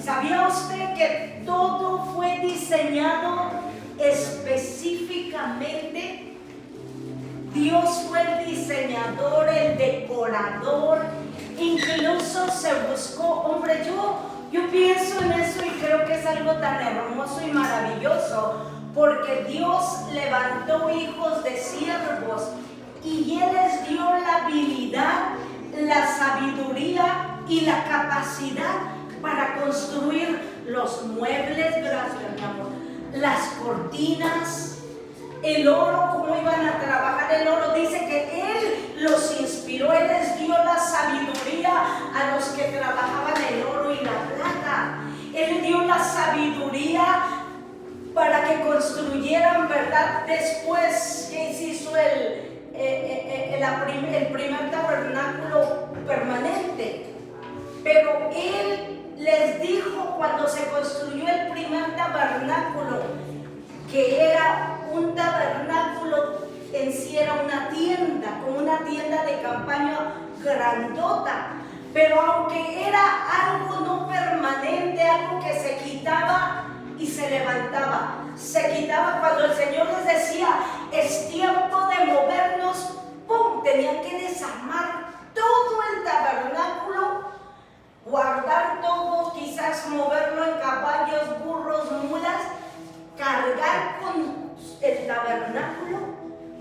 ¿Sabía usted que todo fue diseñado específicamente? Dios fue el diseñador, el decorador, incluso se buscó, hombre, yo pienso en eso y creo que es algo tan hermoso y maravilloso, porque Dios levantó hijos de siervos y Él les dio la habilidad, la sabiduría y la capacidad para construir los muebles, gracias mi amor, las cortinas, el oro, cómo iban a trabajar el oro. Dice que Él los inspiró, Él les dio la sabiduría a los que trabajaban el oro y la plata. Él dio la sabiduría para que construyeran, ¿verdad? Después que se hizo el primer tabernáculo permanente. Pero Él les dijo cuando se construyó el primer tabernáculo que era un tabernáculo, en sí era una tienda, como una tienda de campaña grandota, pero aunque era algo no permanente, algo que se quitaba y se levantaba, se quitaba cuando el Señor les decía, es tiempo de movernos, ¡pum!, tenían que desarmar todo el tabernáculo, guardar todo, quizás moverlo en caballos, burros, mulas, cargar con el tabernáculo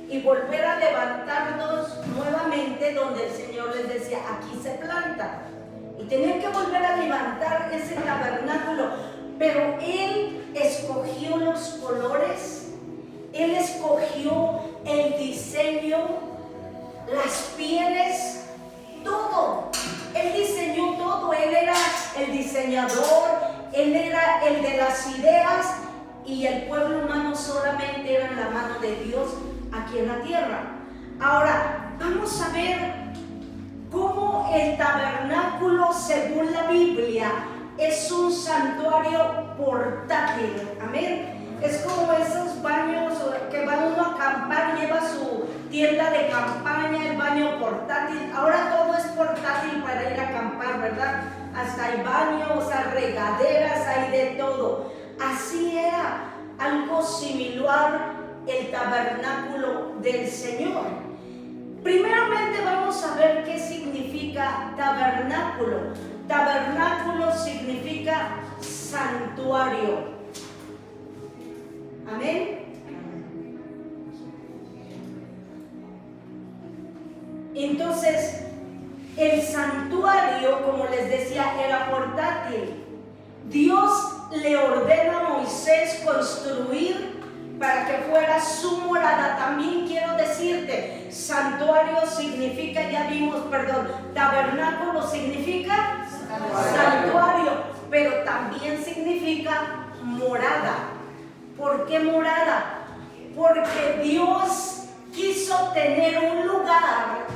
y volver a levantarnos nuevamente donde el Señor les decía, aquí se planta. Y tenían que volver a levantar ese tabernáculo, pero Él escogió los colores, Él escogió el diseño, las pieles, todo. Él diseñó todo, Él era el diseñador, Él era el de las ideas, y el pueblo humano solamente era en la mano de Dios aquí en la tierra. Ahora, vamos a ver cómo el tabernáculo, según la Biblia, es un santuario portátil. Amén. Es como esos baños que va uno a acampar, lleva su tienda de campaña, el baño portátil. Ahora todo es portátil para ir a acampar, ¿verdad? Hasta hay baños, hay regaderas, hay de todo. Así era, algo similar el tabernáculo del Señor. Primeramente vamos a ver qué significa tabernáculo. Tabernáculo significa santuario. Amén. Entonces, el santuario, como les decía, era portátil. Dios le ordena a Moisés construir para que fuera su morada. También quiero decirte, santuario significa, ya vimos, tabernáculo significa santuario, pero también significa morada. ¿Por qué morada? Porque Dios quiso tener un lugar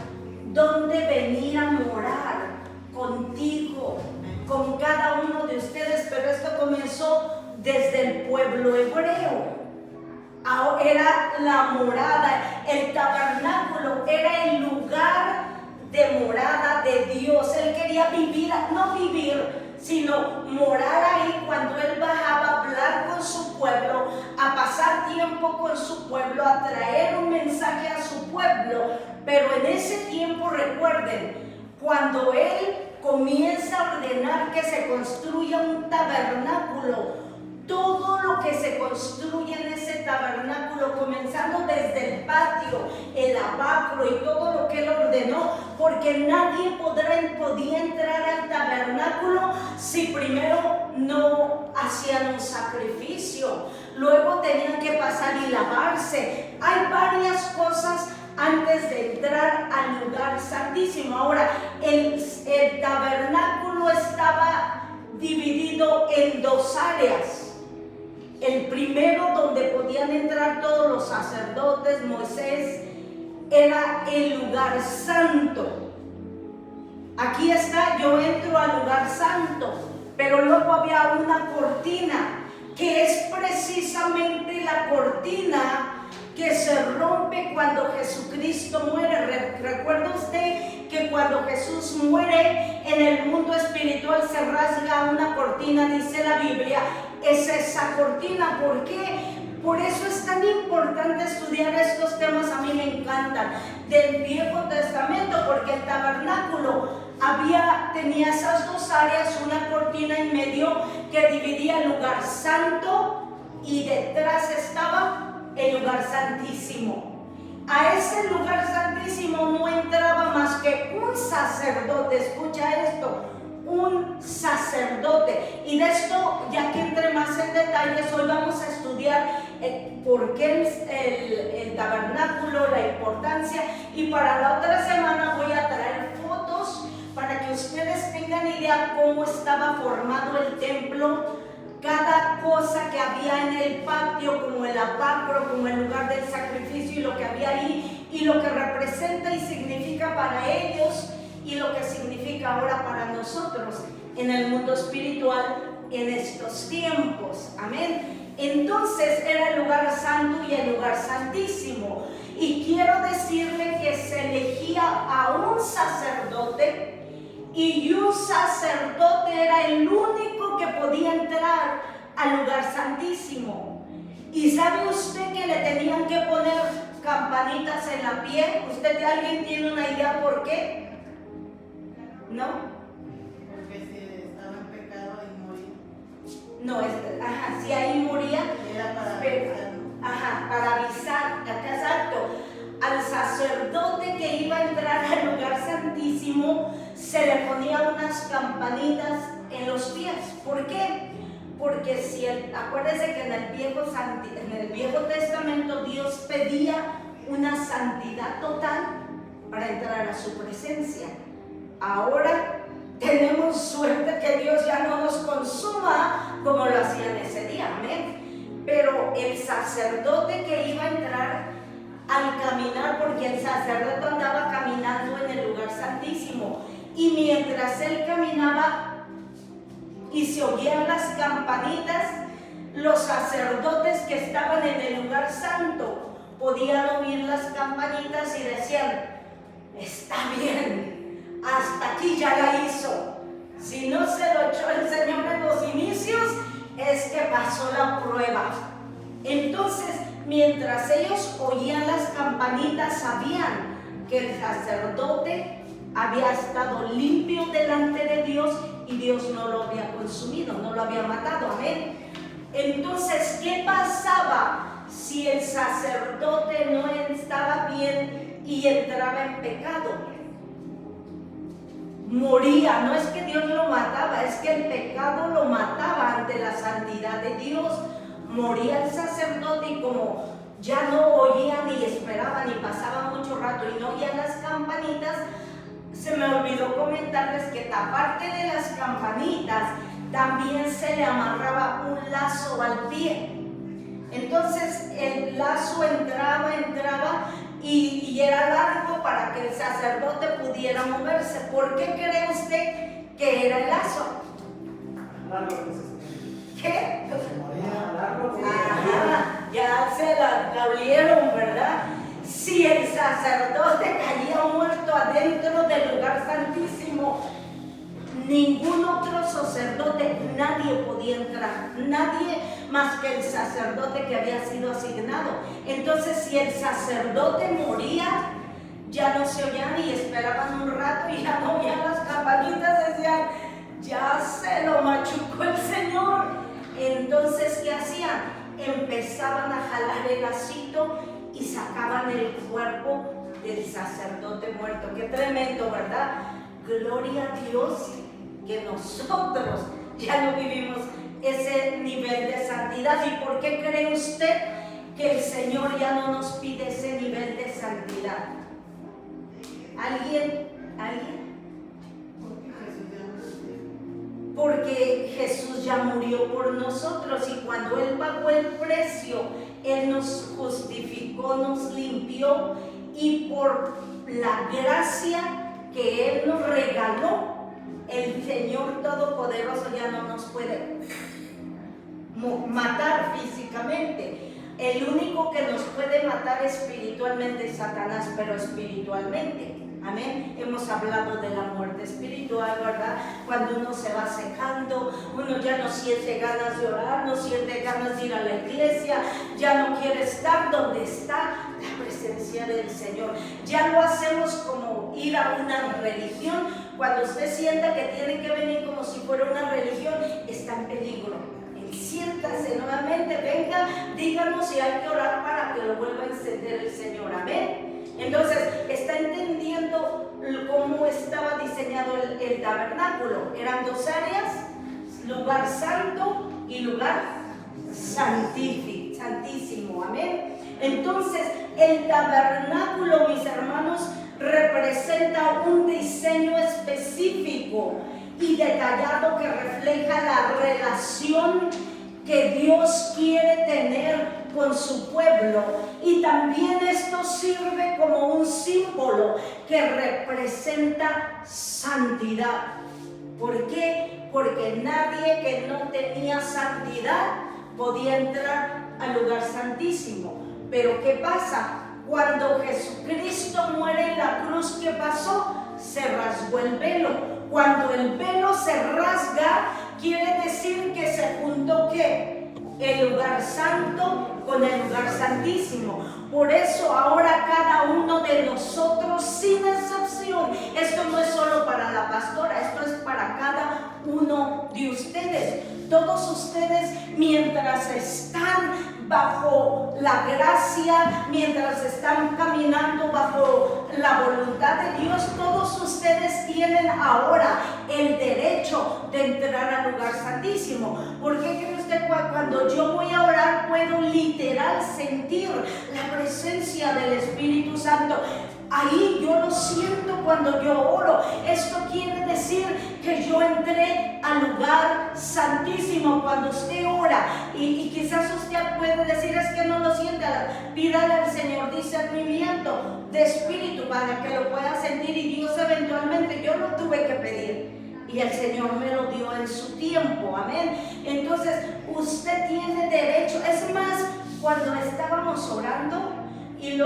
donde venir a morar contigo, con cada uno de ustedes, pero esto comenzó desde el pueblo hebreo. Ahora era la morada, el tabernáculo era el lugar de morada de Dios. Él quería vivir, no vivir, sino morar ahí cuando Él bajaba a hablar con su pueblo, a pasar tiempo con su pueblo, a traer un mensaje a su pueblo. Pero en ese tiempo, recuerden, cuando Él comienza a ordenar que se construya un tabernáculo, todo lo que se construye en ese tabernáculo, comenzando desde el patio, el lavacro y todo lo que Él ordenó, porque nadie podía entrar al tabernáculo si primero no hacían un sacrificio, luego tenían que pasar y lavarse. Hay varias cosas antes de entrar al lugar santísimo. Ahora, el tabernáculo estaba dividido en dos áreas. El primero, donde podían entrar todos los sacerdotes, Moisés, era el lugar santo. Aquí está, yo entro al lugar santo, pero luego había una cortina, que es precisamente la cortina que se rompe cuando Jesucristo muere. ¿Recuerda usted que cuando Jesús muere, en el mundo espiritual se rasga una cortina cortina, dice la Biblia, es esa cortina. ¿Por qué? Por eso es tan importante estudiar estos temas. A mí me encantan del Viejo Testamento, porque el tabernáculo tenía esas dos áreas, una cortina en medio que dividía el lugar santo y detrás estaba el lugar santísimo. A ese lugar santísimo no entraba más que un sacerdote. Escucha esto, un sacerdote. Y de esto, ya que entre más en detalles, hoy vamos a estudiar por qué el tabernáculo, la importancia, y para la otra semana voy a traer fotos para que ustedes tengan idea cómo estaba formado el templo, cada cosa que había en el patio, como el apacro, como el lugar del sacrificio, y lo que había ahí, y lo que representa y significa para ellos, y lo que significa ahora para nosotros en el mundo espiritual en estos tiempos. Amén. Entonces era el lugar santo y el lugar santísimo. Y quiero decirle que se elegía a un sacerdote, y un sacerdote era el único que podía entrar al lugar santísimo. ¿Y sabe usted que le tenían que poner campanitas en la piel? ¿Alguien tiene una idea por qué? ¿No? Porque si estaba en pecado y moría. No, si ahí moría, era para avisar. Para avisar, exacto. Al sacerdote que iba a entrar al lugar santísimo se le ponía unas campanitas en los pies. ¿Por qué? Porque acuérdese que en el Viejo Testamento Dios pedía una santidad total para entrar a su presencia. Ahora tenemos suerte que Dios ya no nos consuma como lo hacía en ese día, amén. Pero el sacerdote que iba a entrar, al caminar, porque el sacerdote andaba caminando en el lugar santísimo, y mientras él caminaba y se oían las campanitas, los sacerdotes que estaban en el lugar santo podían oír las campanitas y decían: está bien, hasta aquí ya la hizo. Si no se lo echó el Señor en los inicios, es que pasó la prueba. Entonces, mientras ellos oían las campanitas, sabían que el sacerdote había estado limpio delante de Dios y Dios no lo había consumido, no lo había matado. Amén. Entonces, ¿qué pasaba si el sacerdote no estaba bien y entraba en pecado? Moría. No es que Dios lo mataba, es que el pecado lo mataba ante la santidad de Dios. Moría el sacerdote, y como ya no oían ni esperaban y pasaba mucho rato y no oían las campanitas, se me olvidó comentarles que aparte de las campanitas también se le amarraba un lazo al pie. Entonces el lazo entraba y era largo para que el sacerdote pudiera moverse. ¿Por qué cree usted que era el lazo? ¿Qué? Ya se la olieron, ¿verdad? Si el sacerdote caía muerto adentro del lugar santísimo, ningún otro sacerdote, nadie podía entrar, nadie más que el sacerdote que había sido asignado. Entonces, si el sacerdote moría, ya no se oían y esperaban un rato y ya no oían las campanitas, decían: ya se lo machucó el Señor. Entonces, ¿qué hacían? Empezaban a jalar el lacito y sacaban el cuerpo del sacerdote muerto. Qué tremendo, ¿verdad? Gloria a Dios que nosotros ya no vivimos ese nivel de santidad. ¿Y por qué cree usted que el Señor ya no nos pide ese nivel de santidad? ¿Alguien? Porque Jesús ya murió por nosotros, y cuando Él pagó el precio, Él nos justificó, nos limpió, y por la gracia que Él nos regaló, el Señor Todopoderoso ya no nos puede matar físicamente. El único que nos puede matar espiritualmente es Satanás, pero espiritualmente. Amén. Hemos hablado de la muerte espiritual, ¿verdad? Cuando uno se va secando, uno ya no siente ganas de orar, no siente ganas de ir a la iglesia, ya no quiere estar donde está la presencia del Señor. Ya lo hacemos como ir a una religión. Cuando usted sienta que tiene que venir como si fuera una religión, está en peligro. Siéntase nuevamente, venga, díganos si hay que orar para que lo vuelva a encender el Señor. Amén. Entonces, está entendiendo cómo estaba diseñado el tabernáculo. Eran dos áreas: lugar santo y lugar santísimo. Amén. Entonces, el tabernáculo, mis hermanos, representa un diseño específico y detallado que refleja la relación que Dios quiere tener con su pueblo, y también esto sirve como un símbolo que representa santidad. ¿Por qué? Porque nadie que no tenía santidad podía entrar al lugar santísimo. Pero ¿qué pasa? Cuando Jesucristo muere en la cruz, ¿qué pasó? Se rasgó el velo. Cuando el velo se rasga, quiere decir que se juntó ¿qué? El lugar santo con el lugar santísimo. Por eso ahora cada uno de nosotros, sin excepción, esto no es solo para la pastora, esto es para cada uno de ustedes. Todos ustedes, mientras están bajo la gracia, mientras están caminando bajo la voluntad de Dios, todos ustedes tienen ahora el derecho de entrar al lugar santísimo. ¿Por qué cree usted cuando yo voy a orar puedo literal sentir la presencia del Espíritu Santo? Ahí yo lo siento cuando yo oro. Esto quiere decir que yo entré al lugar santísimo. Cuando usted ora y quizás usted puede decir es que no lo siente, pídale al Señor discernimiento de espíritu para que lo pueda sentir, y Dios eventualmente, yo lo tuve que pedir y el Señor me lo dio en su tiempo. Amén. Entonces usted tiene derecho. Es más, cuando estábamos orando y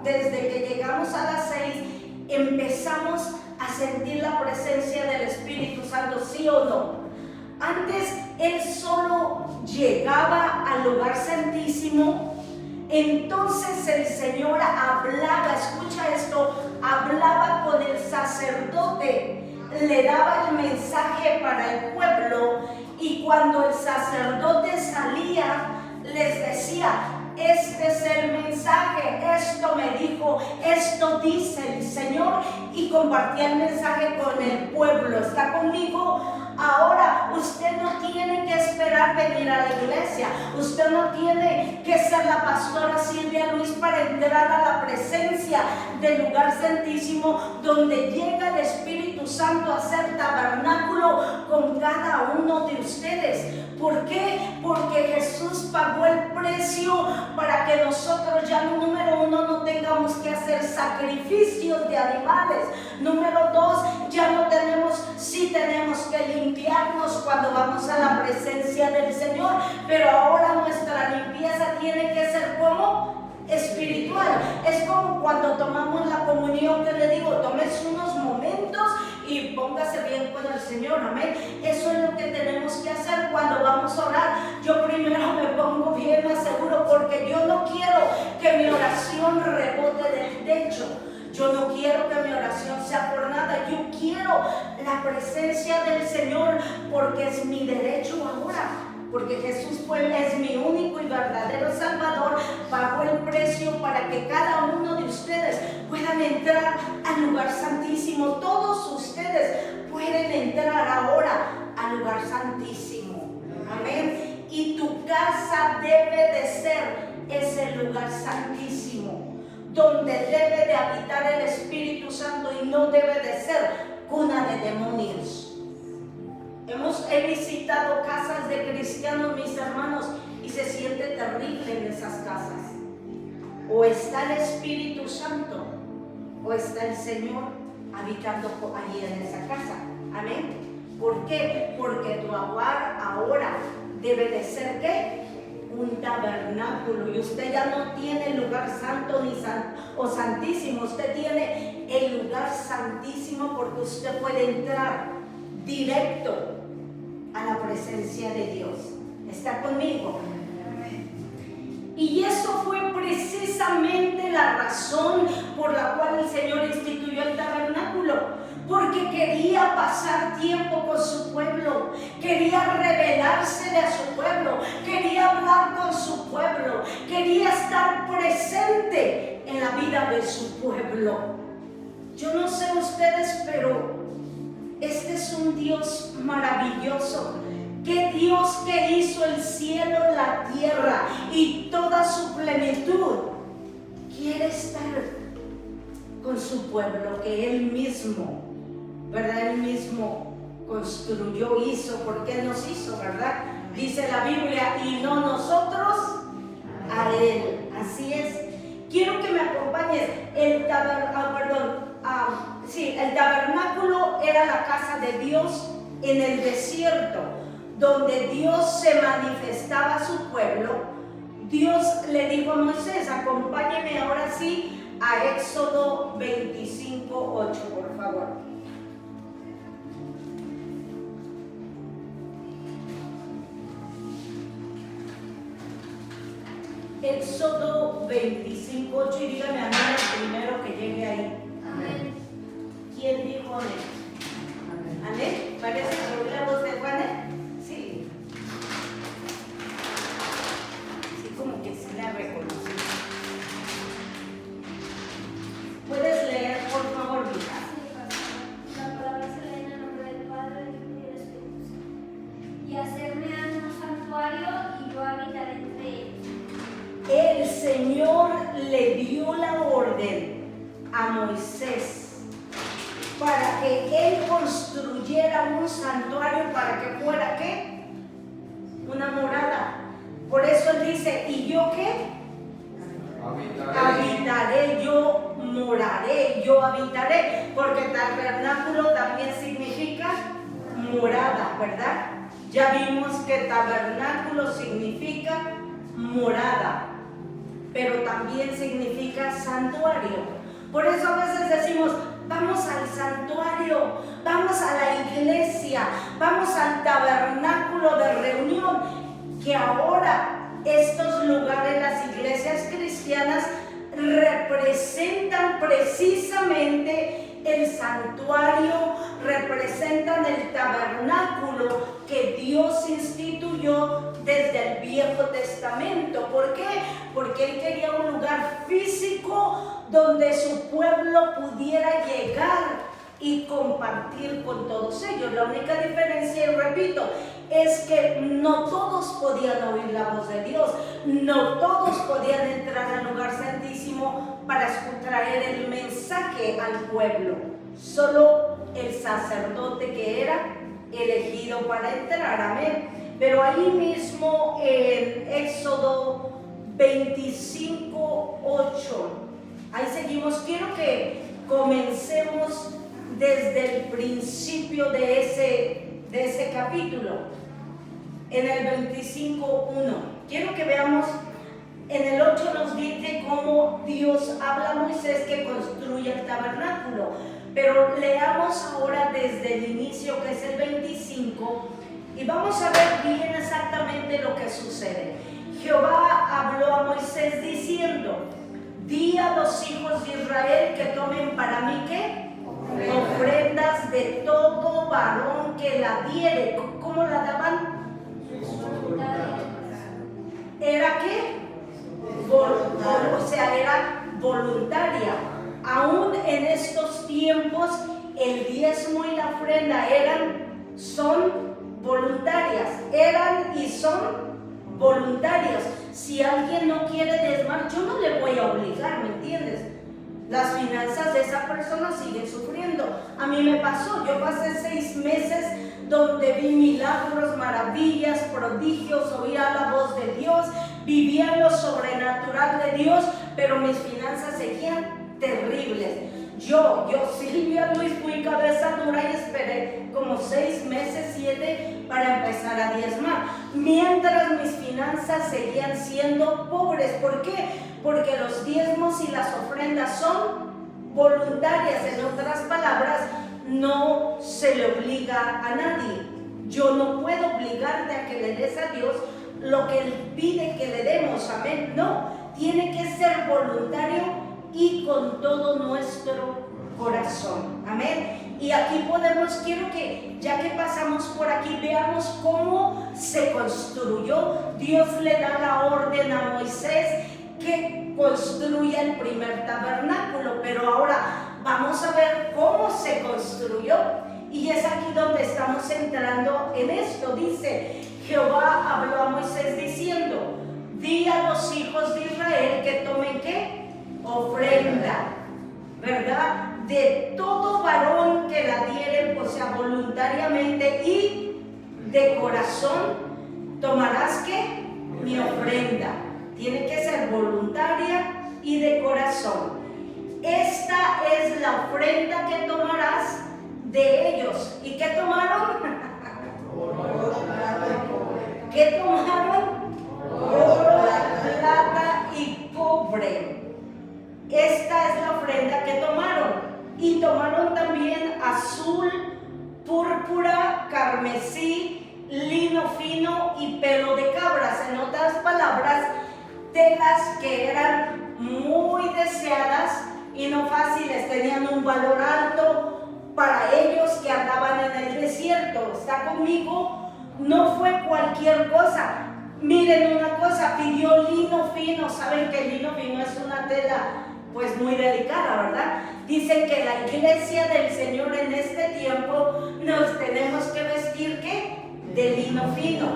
desde que llegamos a las 6 empezamos a sentir la presencia del Espíritu Santo, ¿sí o no? Antes Él solo llegaba al lugar santísimo, entonces el Señor hablaba, escucha esto, hablaba con el sacerdote, le daba el mensaje para el pueblo, y cuando el sacerdote salía les decía: este es el mensaje, esto me dijo, esto dice el Señor, y compartía el mensaje con el pueblo. ¿Está conmigo? Ahora usted no tiene que esperar venir a la iglesia, usted no tiene que ser la pastora Silvia Luis para entrar a la presencia del lugar santísimo, donde llega el Espíritu Santo a hacer tabernáculo con cada uno de ustedes. ¿Por qué? Porque Jesús pagó el precio para que nosotros ya, número uno, no tengamos que hacer sacrificios de animales. Número dos, ya no tenemos, sí tenemos que limpiarnos cuando vamos a la presencia del Señor, pero ahora nuestra limpieza tiene que ser como espiritual. Es como cuando tomamos la comunión, que le digo, tomes unos momentos y póngase bien con el Señor. Amén. Eso es lo que tenemos que hacer cuando vamos a orar. Yo primero me pongo bien, me aseguro, porque yo no quiero que mi oración rebote del techo. Yo no quiero que mi oración sea por nada. Yo quiero la presencia del Señor, porque es mi derecho ahora. Porque Jesús es mi único y verdadero Salvador, pagó el precio para que cada uno de ustedes puedan entrar al lugar santísimo. Todos ustedes pueden entrar ahora al lugar santísimo. Amén. Y tu casa debe de ser ese lugar santísimo, donde debe de habitar el Espíritu Santo, y no debe de ser cuna de demonios. He visitado casas de cristianos, mis hermanos, y se siente terrible en esas casas. O está el Espíritu Santo, o está el Señor habitando allí en esa casa. Amén. ¿Por qué? Porque tu hogar ahora debe de ser ¿qué? un tabernáculo, y usted ya no tiene el lugar santo o santísimo, usted tiene el lugar santísimo, porque usted puede entrar directo a la presencia de Dios. ¿Está conmigo? Y eso fue precisamente la razón por la cual el Señor instituyó el tabernáculo, porque quería pasar tiempo con su pueblo, quería revelársele a su pueblo, quería hablar con su pueblo, quería estar presente en la vida de su pueblo. Yo no sé ustedes, pero este es un Dios maravilloso. Que Dios que hizo el cielo, la tierra y toda su plenitud, quiere estar con su pueblo, que Él mismo, ¿verdad? Él mismo construyó, hizo, porque Él nos hizo, ¿verdad? Dice la Biblia, y no nosotros a Él. Así es. Quiero que me acompañes. El tabernáculo era la casa de Dios en el desierto, donde Dios se manifestaba a su pueblo. Dios le dijo a Moisés, acompáñeme ahora sí a Éxodo 25:8, por favor. Éxodo 25:8, y dígame amén el primero que llegue ahí. Amén. ¿Quién dijo amén? ¿Amén? ¿Parece que oí la voz de Juan? Sí. Sí, como que se la reconocí. ¿Puedes leer, por favor, mija? La palabra se lee en el nombre del Padre, del Hijo y del Espíritu Santo. Y hacerme un santuario, y yo habitaré entre ellos. El Señor le dio la orden a Moisés para que él construyera un santuario, para que fuera ¿qué? Una morada. Por eso él dice, ¿y yo qué? Habitaré, yo moraré, yo habitaré, porque tabernáculo también significa morada, ¿verdad? Ya vimos que tabernáculo significa morada, pero también significa santuario. Por eso a veces decimos, vamos al santuario, vamos a la iglesia, vamos al tabernáculo de reunión, que ahora estos lugares, las iglesias cristianas, representan precisamente el santuario, representan el tabernáculo que Dios instituyó desde el Viejo Testamento. ¿Por qué? Porque Él quería un lugar físico donde su pueblo pudiera llegar y compartir con todos ellos. La única diferencia, y repito, es que no todos podían oír la voz de Dios, no todos podían entrar al lugar santísimo para traer el mensaje al pueblo. Solo el sacerdote que era elegido para entrar, amén. Pero ahí mismo en Éxodo 25:8, ahí seguimos. Quiero que comencemos desde el principio de ese capítulo. En el 25:1, quiero que veamos. En el 8 nos dice cómo Dios habla a Moisés que construya el tabernáculo, pero leamos ahora desde el inicio, que es el 25, y vamos a ver bien exactamente lo que sucede. Jehová habló a Moisés diciendo, di a los hijos de Israel que tomen para mí ¿qué? Ofrendas de todo varón que la diere. ¿Cómo la daban? ¿Era qué? O sea, era voluntaria. Aún en estos tiempos, el diezmo y la ofrenda son voluntarias. Eran y son voluntarias. Si alguien no quiere diezmar, yo no le voy a obligar, ¿me entiendes? Las finanzas de esa persona siguen sufriendo. A mí me pasó, yo pasé 6 meses donde vi milagros, maravillas, prodigios, oía la voz de Dios, vivía lo sobrenatural de Dios, pero mis finanzas seguían terribles. Yo, Silvia Luis, fui cabeza dura y esperé como 6 meses, 7 para empezar a diezmar, mientras mis finanzas seguían siendo pobres. ¿Por qué? Porque los diezmos y las ofrendas son voluntarias. En otras palabras, no se le obliga a nadie. Yo no puedo obligarte a que le des a Dios lo que Él pide que le demos, amén. No, tiene que ser voluntario y con todo nuestro corazón, amén. Y aquí quiero que ya que pasamos por aquí, veamos cómo se construyó. Dios le da la orden a Moisés que construya el primer tabernáculo, pero ahora vamos a ver cómo se construyó. Y es aquí donde estamos entrando en esto. Dice: Jehová habló a Moisés diciendo: di a los hijos de Israel que tomen ¿qué? Ofrenda, ¿verdad? De todo varón que la dieren, o sea, voluntariamente y de corazón, tomarás ¿qué? Mi ofrenda. Tiene que ser voluntaria y de corazón. Esta es la ofrenda que tomarás de ellos. ¿Y qué tomaron? ¿Qué tomaron? Oro, plata y cobre. Esta es la ofrenda que tomaron. Y tomaron también azul, púrpura, carmesí, lino fino y pelo de cabras. En otras palabras, telas que eran muy deseadas y no fáciles, tenían un valor alto para ellos que andaban en el desierto. ¿Está conmigo? No fue cualquier cosa. Miren una cosa, pidió lino fino. Saben que el lino fino es una tela pues muy delicada, ¿verdad? Dicen que la iglesia del Señor en este tiempo nos tenemos que vestir ¿qué? De lino fino.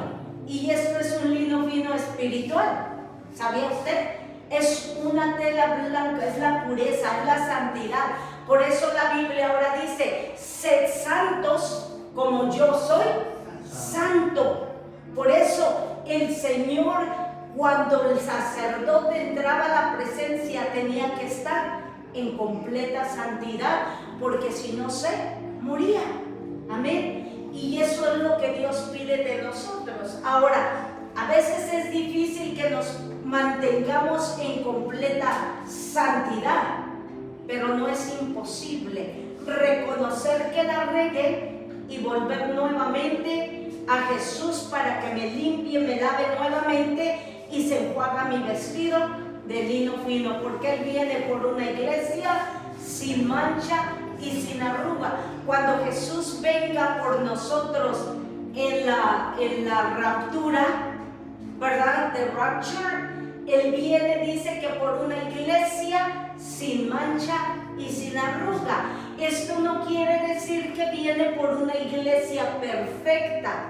Y esto es un lino fino espiritual. ¿Sabía usted? Es una tela blanca, es la pureza, es la santidad. Por eso la Biblia ahora dice: sed santos como yo soy santo. Por eso el Señor, cuando el sacerdote entraba a la presencia, tenía que estar en completa santidad, porque si no se moría. Amén. Y eso es lo que Dios pide de nosotros. Ahora, a veces es difícil que nos mantengamos en completa santidad, pero no es imposible reconocer que la regué y volver nuevamente a Jesús para que me limpie, me lave nuevamente y se enjuaga mi vestido de lino fino, porque Él viene por una iglesia sin mancha y sin arruga. Cuando Jesús venga por nosotros en la raptura, ¿verdad? The rapture, Él viene, dice que por una iglesia sin mancha y sin arruga. Esto no quiere decir que viene por una iglesia perfecta.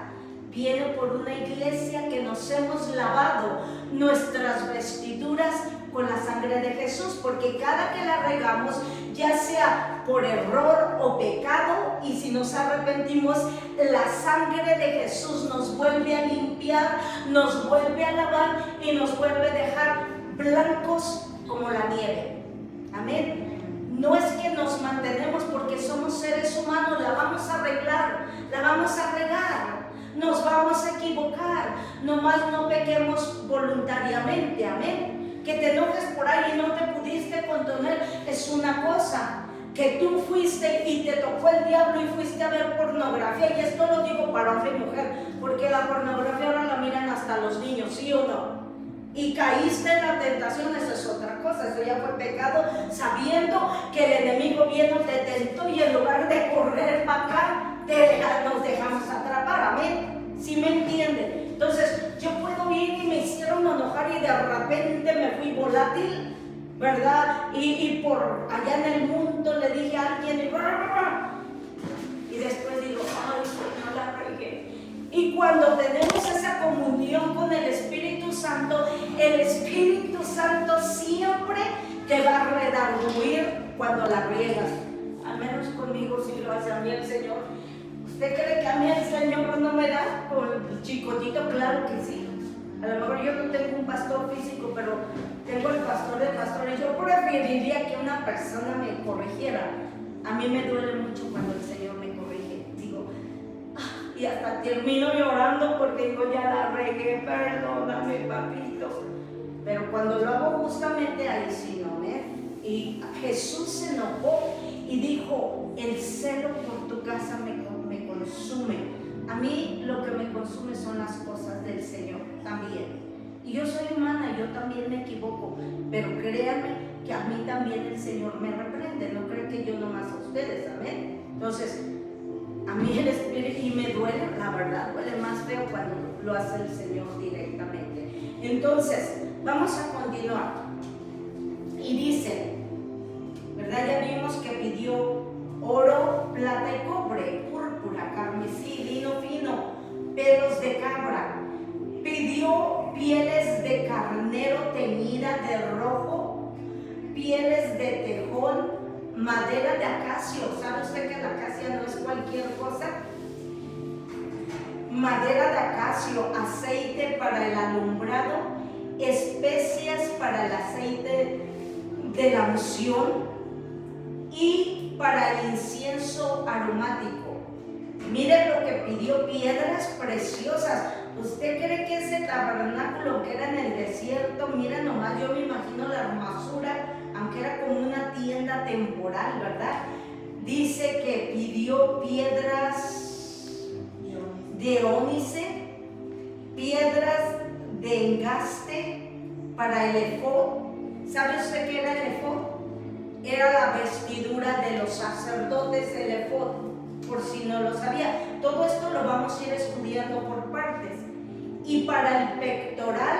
Viene por una iglesia que nos hemos lavado nuestras vestiduras con la sangre de Jesús, porque cada que la regamos, ya sea por error o pecado, y si nos arrepentimos, la sangre de Jesús nos vuelve a limpiar, nos vuelve a lavar y nos vuelve a dejar blancos como la nieve. Amén. No es que nos mantenemos porque somos seres humanos, la vamos a arreglar, la vamos a regar, nos vamos a equivocar, nomás no pequemos voluntariamente. Amén. Que te enojes por ahí y no te pudiste contener es una cosa. Que tú fuiste y te tocó el diablo y fuiste a ver pornografía, y esto lo digo para hombre y mujer, porque la pornografía ahora la miran hasta los niños, ¿sí o no? Y caíste en la tentación, eso es otra cosa, eso ya fue pecado, sabiendo que el enemigo vino, te tentó y en lugar de correr para acá, nos dejamos atrapar. Amén. ¿Sí me entienden? Entonces yo puedo ir y me hicieron enojar y de repente me fui volátil, ¿verdad? Y por allá en el mundo le dije a alguien y después digo: ay, Señor, la regué. Y cuando tenemos esa comunión con el Espíritu Santo siempre te va a redarguir cuando la riegas. Al menos conmigo sí lo hace a mí el Señor. ¿Usted cree que a mí el Señor no me da con el chicotito? Claro que sí. A lo mejor yo no tengo un pastor físico, pero tengo el pastor de pastores. Yo preferiría que una persona me corrigiera. A mí me duele mucho cuando el Señor me corrige. Digo, y hasta termino llorando porque digo, ya la regué, perdóname, papito. Pero cuando lo hago justamente, ahí sí, ¿no? Y Jesús se enojó y dijo, el celo por tu casa me consume. A mí lo que me consume son las cosas del Señor también. Y yo soy humana, yo también me equivoco, pero créanme que a mí también el Señor me reprende. No creo que yo nomás a ustedes, amén. Entonces, a mí el Espíritu, y me duele, la verdad, duele más feo cuando lo hace el Señor directamente. Entonces, vamos a continuar. Y dice, ¿verdad? Ya vimos que pidió oro, plata y cobre, púrpura, carmesí, lino fino, pelos de cabra. Pidió pieles de carnero teñida de rojo, pieles de tejón, madera de acacio. ¿Sabe usted que la acacia no es cualquier cosa? Madera de acacio, aceite para el alumbrado, especias para el aceite de la unción y para el incienso aromático. Miren lo que pidió, piedras preciosas. ¿Usted cree que ese tabernáculo que era en el desierto? Miren nomás, yo me imagino la hermosura, aunque era como una tienda temporal, ¿verdad? Dice que pidió piedras de ónice, piedras de engaste para el efod. ¿Sabe usted qué era el efod? Era la vestidura de los sacerdotes, el efod, por si no lo sabía. Todo esto lo vamos a ir estudiando por partes. Y para el pectoral,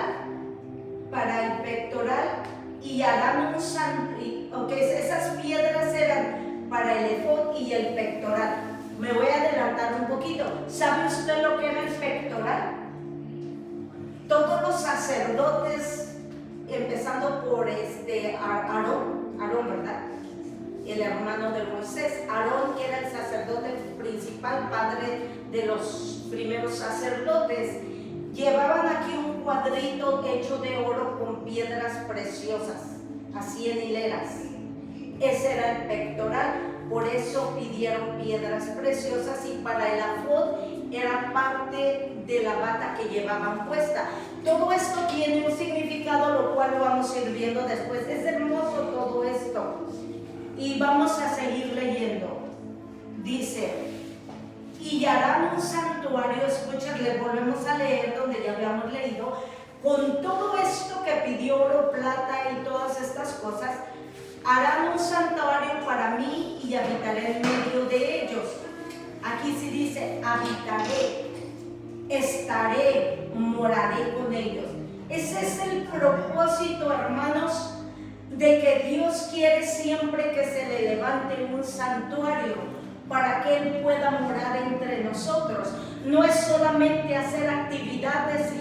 y harán un santuario. Ok, esas piedras eran para el efod y el pectoral. Me voy a adelantar un poquito. ¿Sabe usted lo que era el pectoral? Todos los sacerdotes, empezando por Aarón, ¿verdad? El hermano de Moisés. Aarón, que era el sacerdote principal, padre de los primeros sacerdotes, llevaban aquí un cuadrito hecho de oro con piedras preciosas, así en hileras. Ese era el pectoral, por eso pidieron piedras preciosas, y para el afod era parte de la bata que llevaban puesta. Todo esto tiene un significado, lo cual lo vamos a ir viendo después. Es hermoso todo esto. Y vamos a seguir leyendo. Dice, y harán un santuario. Escuchen, le volvemos a leer donde ya habíamos leído. Con todo esto que pidió oro, plata y todas estas cosas, harán un santuario para mí y habitaré en medio de ellos. Aquí sí dice, habitaré, estaré, moraré con ellos. Ese es el propósito, hermanos, de que Dios quiere siempre que se le levante un santuario para que Él pueda morar entre nosotros. No es solamente hacer actividades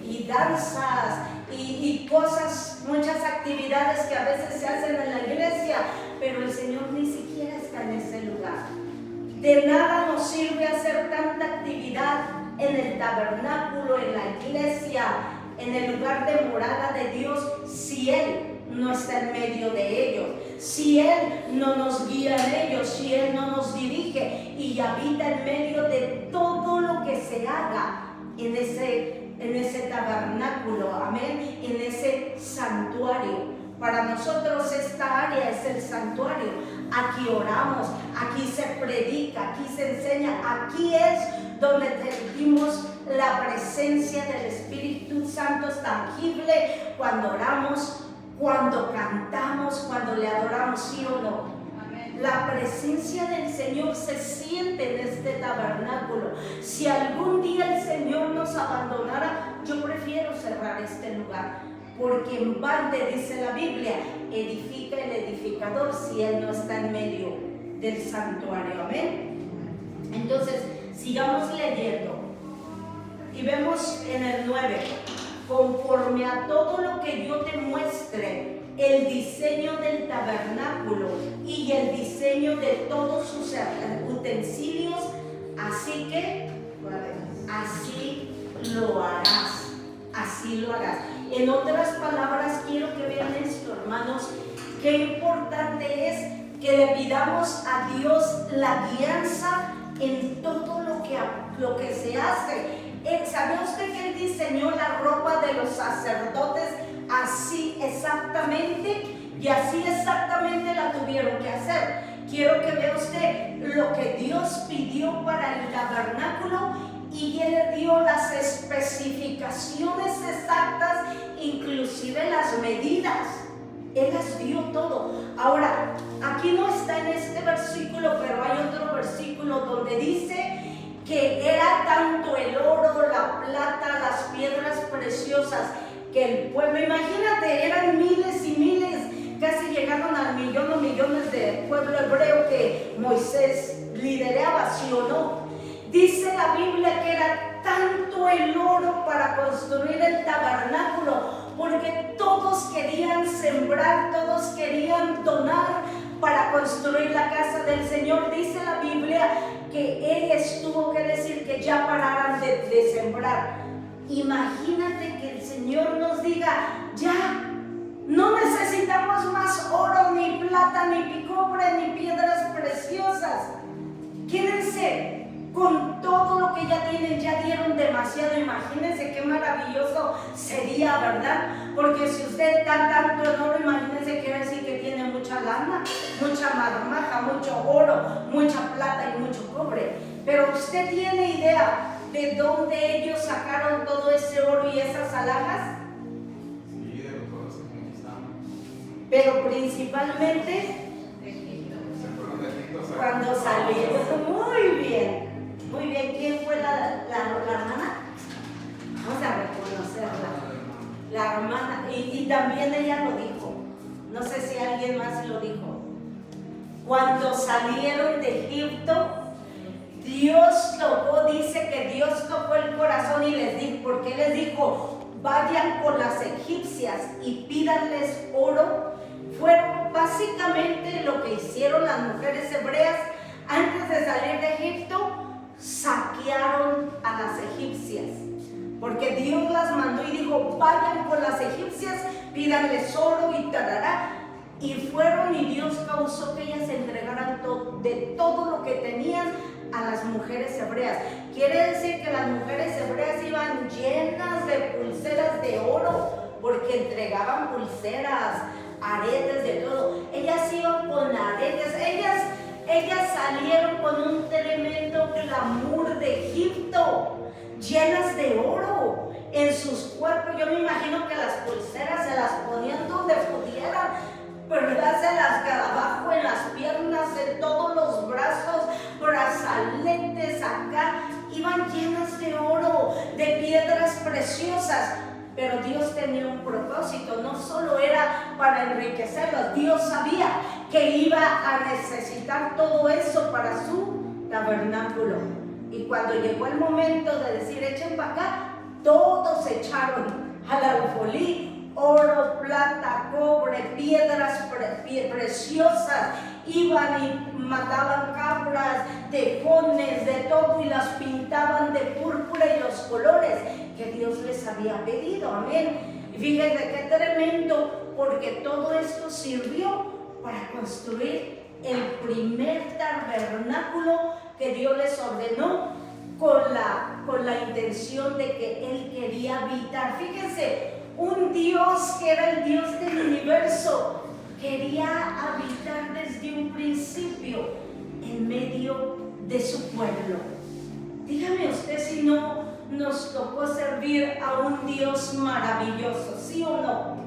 y danzas y cosas, muchas actividades que a veces se hacen en la iglesia, pero el Señor ni siquiera está en ese lugar. De nada nos sirve hacer tanta actividad en el tabernáculo, en la iglesia, en el lugar de morada de Dios, si Él no está en medio de ellos, si Él no nos guía en ellos, si Él no nos dirige y habita en medio de todo lo que se haga en ese tabernáculo, amén, en ese santuario. Para nosotros esta área es el santuario. Aquí oramos, aquí se predica, aquí se enseña, aquí es donde sentimos la presencia del Espíritu Santo es tangible cuando oramos, cuando cantamos, cuando le adoramos, ¿sí o no? Amén. La presencia del Señor se siente en este tabernáculo. Si algún día el Señor nos abandonara, yo prefiero cerrar este lugar, porque en balde, dice la Biblia, edifica el edificador si Él no está en medio del santuario. Amén. Entonces, sigamos leyendo. Y vemos en el 9, conforme a todo lo que yo te muestre, el diseño del tabernáculo y el diseño de todos sus utensilios, así lo harás. así lo harás. En otras palabras, quiero que vean esto, hermanos, qué importante es que le pidamos a Dios la guianza en todo lo que se hace. ¿Sabe usted que Él diseñó la ropa de los sacerdotes así exactamente? Y así exactamente la tuvieron que hacer. Quiero que vea usted lo que Dios pidió para el tabernáculo, y Él le dio las especificaciones exactas, inclusive las medidas. Él las dio todo. Ahora, aquí no está en este versículo, pero hay otro versículo donde dice que era tanto el oro, la plata, las piedras preciosas, que el pueblo, imagínate, eran miles y miles, casi llegaron al millón o millones de pueblo hebreo que Moisés lideraba, ¿sí o no? Dice la Biblia que era tanto el oro para construir el tabernáculo, porque todos querían sembrar, todos querían donar para construir la casa del Señor. Dice la Biblia que Él les tuvo que decir que ya pararan de sembrar. Imagínate que el Señor nos diga, ya, no necesitamos más oro, ni plata, ni cobre, ni piedras preciosas. Quédense con todo lo que ya tienen, ya dieron demasiado. Imagínense qué maravilloso sería, ¿verdad? Porque si usted da tanto en oro, imagínense, quiere decir que tiene mucha lana, mucha marmaja, mucho oro, mucha plata y mucho cobre. Pero usted tiene idea de dónde ellos sacaron todo ese oro y esas alhajas. Sí, de los pueblos que conquistamos. Pero principalmente Se fueron de Egipto, o sea, cuando salieron. Muy bien. Muy bien, ¿quién fue la hermana? Vamos a reconocerla. La hermana, y también ella lo dijo. No sé si alguien más lo dijo. Cuando salieron de Egipto, Dios tocó, dice que Dios tocó el corazón y les dijo, porque les dijo, vayan con las egipcias y pídanles oro. Fueron básicamente lo que hicieron las mujeres hebreas antes de salir de Egipto. Saquearon a las egipcias, porque Dios las mandó y dijo, vayan con las egipcias, pídanles oro y tarará. Y fueron, y Dios causó que ellas entregaran de todo lo que tenían a las mujeres hebreas. Quiere decir que las mujeres hebreas iban llenas de pulseras de oro, porque entregaban pulseras, aretes, de todo. Ellas iban con aretes, ellas salieron con un tremendo glamour de Egipto, llenas de oro en sus cuerpos. Yo me imagino que las pulseras se las ponían donde pudieran, ¿verdad? Se las abajo, en las piernas, en todos los brazos, brazaletes acá, iban llenas de oro, de piedras preciosas. Pero Dios tenía un propósito, no solo era para enriquecerlos. Dios sabía que iba a necesitar todo eso para su tabernáculo. Y cuando llegó el momento de decir, echen para acá, todos echaron al alfolí oro, plata, cobre, piedras preciosas. Iban y mataban cabras, tejones, de todo, y las pintaban de púrpura y los colores que Dios les había pedido. Amén. Y fíjense qué tremendo, porque todo esto sirvió para construir el primer tabernáculo que Dios les ordenó, con la intención de que Él quería habitar. Fíjense, un Dios que era el Dios del universo quería habitar desde un principio en medio de su pueblo. Dígame usted si no nos tocó servir a un Dios maravilloso, ¿sí o no?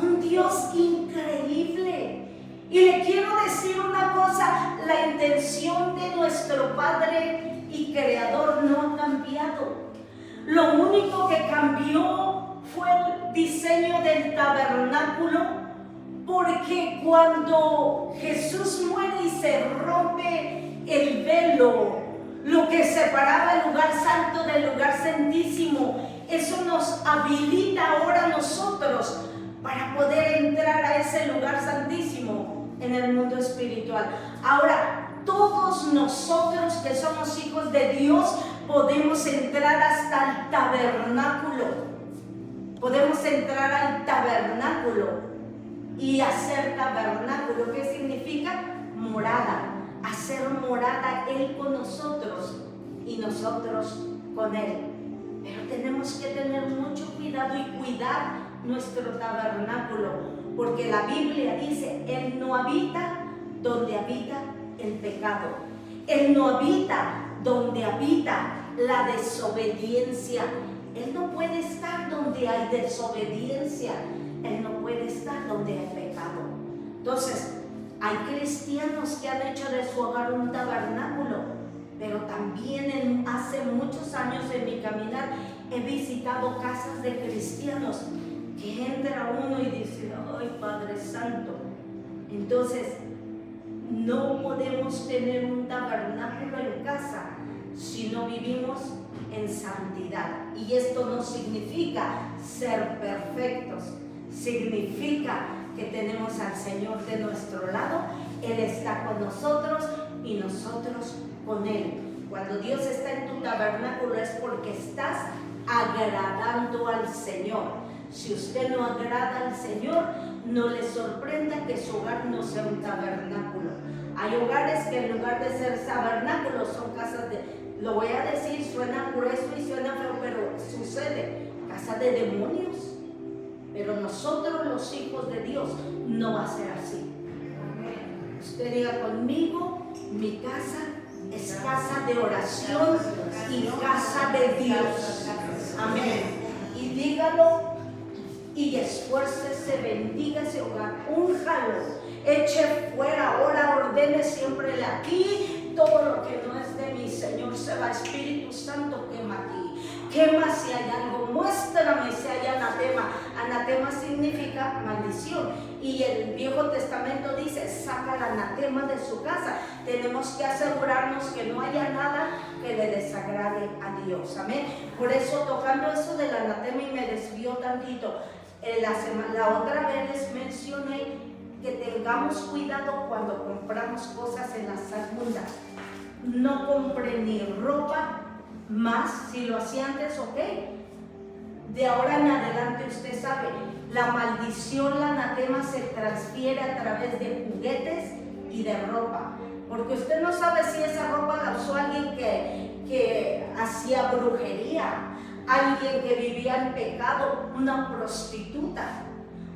Un Dios increíble. Y le quiero decir una cosa, la intención de nuestro Padre y Creador no ha cambiado. Lo único que cambió fue el diseño del tabernáculo, porque cuando Jesús muere y se rompe el velo, lo que separaba el lugar santo del lugar santísimo, eso nos habilita ahora a nosotros para poder entrar a ese lugar santísimo en el mundo espiritual. Ahora, todos nosotros que somos hijos de Dios podemos entrar hasta el tabernáculo. Podemos entrar al tabernáculo y hacer tabernáculo. ¿Qué significa? Morada. Hacer morada Él con nosotros y nosotros con Él. Pero tenemos que tener mucho cuidado y cuidar nuestro tabernáculo, porque la Biblia dice: Él no habita donde habita el pecado. Él no habita donde habita la desobediencia. Él no puede estar donde hay desobediencia. Él no puede estar donde hay pecado. Entonces, hay cristianos que han hecho de su hogar un tabernáculo, pero también hace muchos años en mi caminar he visitado casas de cristianos que entra uno y dice: ¡ay, Padre Santo! Entonces, no podemos tener un tabernáculo en casa si no vivimos en santidad. Y esto no significa ser perfectos, significa que tenemos al Señor de nuestro lado. Él está con nosotros y nosotros con Él. Cuando Dios está en tu tabernáculo es porque estás agradando al Señor. Si usted no agrada al Señor, no le sorprenda que su hogar no sea un tabernáculo. Hay hogares que en lugar de ser tabernáculos son casas de, lo voy a decir, suena grueso y suena feo, pero sucede, casa de demonios. Pero nosotros, los hijos de Dios, no va a ser así. Usted diga conmigo: mi casa es casa de oración y casa de Dios. Amén. Y dígalo y esfuércese, bendiga ese hogar, únjalo, eche fuera, ahora ordene siempre el aquí. Todo lo que no es de mi Señor se va. Espíritu Santo, quema aquí. Quema si hay algo, muéstrame si hay anatema. Anatema significa maldición. Y el Viejo Testamento dice: saca el anatema de su casa. Tenemos que asegurarnos que no haya nada que le desagrade a Dios. Amén. Por eso, tocando eso del anatema, y me desvió tantito, la otra vez les mencioné que tengamos cuidado cuando compramos cosas en la segunda. No compre ni ropa más. Si lo hacía antes, ok. De ahora en adelante, usted sabe, la maldición, la anatema se transfiere a través de juguetes y de ropa. Porque usted no sabe si esa ropa la usó alguien que hacía brujería, alguien que vivía en pecado, una prostituta.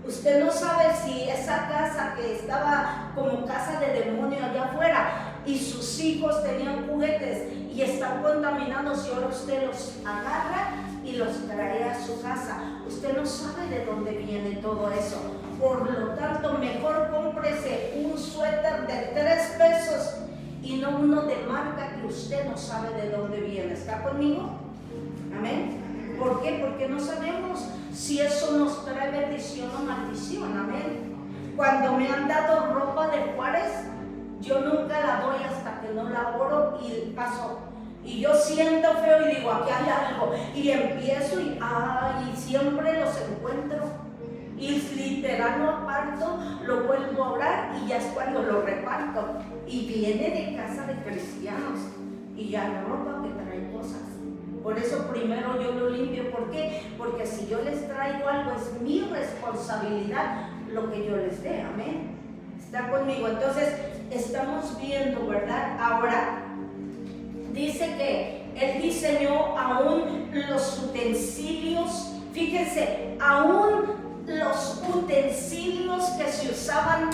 Usted no sabe si esa casa que estaba como casa de demonio allá afuera y sus hijos tenían juguetes y están contaminados, y ahora usted los agarra y los trae a su casa. Usted no sabe de dónde viene todo eso. Por lo tanto, mejor cómprese un suéter de 3 pesos y no uno de marca que usted no sabe de dónde viene. ¿Está conmigo? Amén. ¿Por qué? Porque no sabemos si eso nos trae bendición o maldición. Amén. Cuando me han dado ropa de Juárez, yo nunca la doy hasta que no la oro y paso. Y yo siento feo y digo: aquí hay algo. Y empiezo y siempre los encuentro. Y literal lo aparto, lo vuelvo a orar y ya es cuando lo reparto. Y viene de casa de cristianos y ya hay ropa que trae cosas. Por eso primero yo lo limpio. ¿Por qué? Porque si yo les traigo algo, es mi responsabilidad lo que yo les dé. Amén. ¿Está conmigo? Entonces estamos viendo, ¿verdad? Ahora dice que Él diseñó aún los utensilios. Fíjense, aún los utensilios que se usaban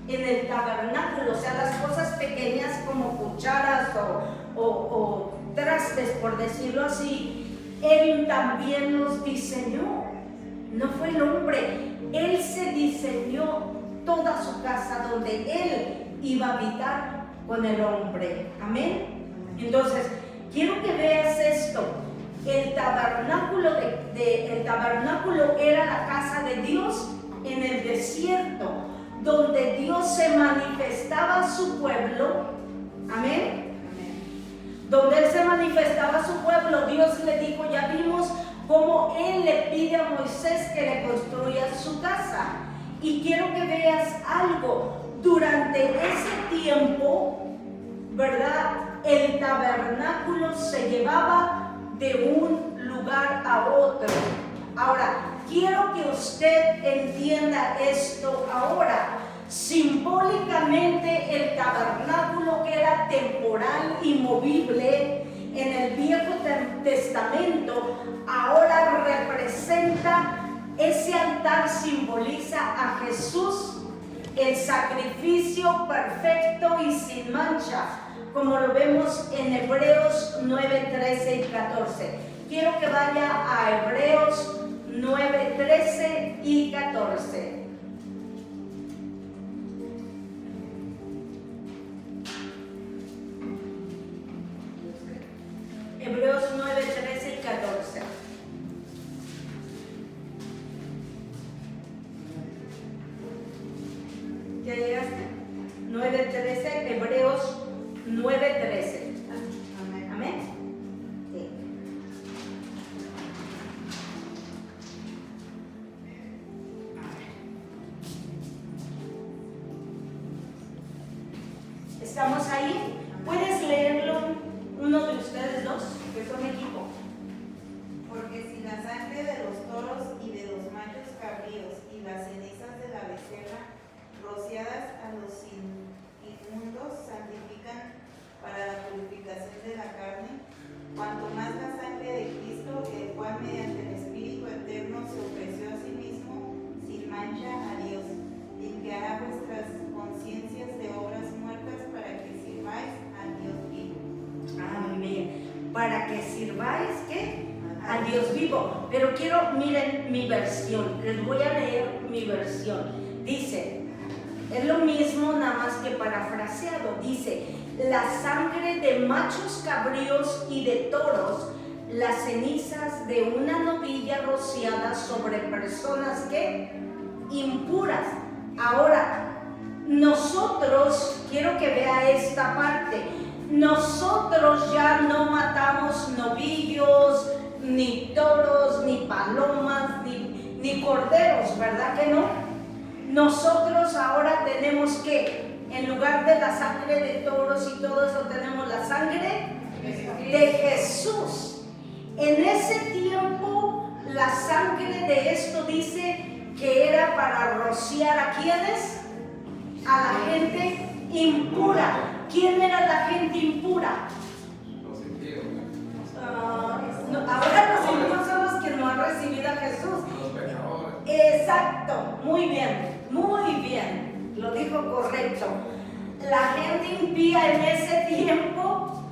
en el tabernáculo, o sea, las cosas pequeñas como cucharas o trastes, por decirlo así, Él también los diseñó. No fue el hombre. Él se diseñó toda su casa donde Él iba a habitar con el hombre. Amén. Entonces, quiero que veas esto. El tabernáculo el tabernáculo era la casa de Dios en el desierto, donde Dios se manifestaba a su pueblo. Amén. Donde Él se manifestaba a su pueblo, Dios le dijo, ya vimos cómo Él le pide a Moisés que le construya su casa. Y quiero que veas algo. Durante ese tiempo, ¿verdad? El tabernáculo se llevaba de un lugar a otro. Ahora, quiero que usted entienda esto ahora. Simbólicamente el tabernáculo, que era temporal y movible en el Viejo Testamento, ahora representa, ese altar simboliza a Jesús, el sacrificio perfecto y sin mancha, como lo vemos en Hebreos 9, 13 y 14. Quiero que vaya a Hebreos 9, 13 y 14. Hebreos 9, 13 y 14. ¿Ya llegaste? 9, 13, Hebreos 9, 13. Amén. Amén. Sí. ¿Estamos ahí? ¿Puedes leerlo uno de ustedes dos, que son equipo? Porque si la sangre de los toros y de los machos cabríos y las cenizas de la becerra rociadas a los inmundos santifican para la purificación de la carne, cuanto más la sangre de Cristo, el cual mediante el Espíritu eterno se ofreció a sí mismo sin mancha a Dios, limpiará vuestras conciencias de obras muertas para que sirváis a Dios vivo. Amén. Para que sirváis, ¿qué? Al Dios vivo. Pero quiero, miren mi versión. Les voy a leer mi versión. Dice, es lo mismo, nada más que parafraseado. Dice, la sangre de machos cabríos y de toros, las cenizas de una novilla rociada sobre personas que impuras. Ahora, nosotros, quiero que vea esta parte, nosotros ya no matamos novillos, ni toros, ni palomas, ni corderos, ¿verdad que no? Nosotros ahora tenemos que, en lugar de la sangre de toros y todo eso, tenemos la sangre de Jesús. En ese tiempo, la sangre de esto dice que era para rociar ¿a quiénes? A la gente impura. ¿Quién era la gente impura? Los impíos, Ahora los impíos son los que no han recibido a Jesús. los pecadores. Exacto, muy bien, lo dijo correcto. La gente impía en ese tiempo,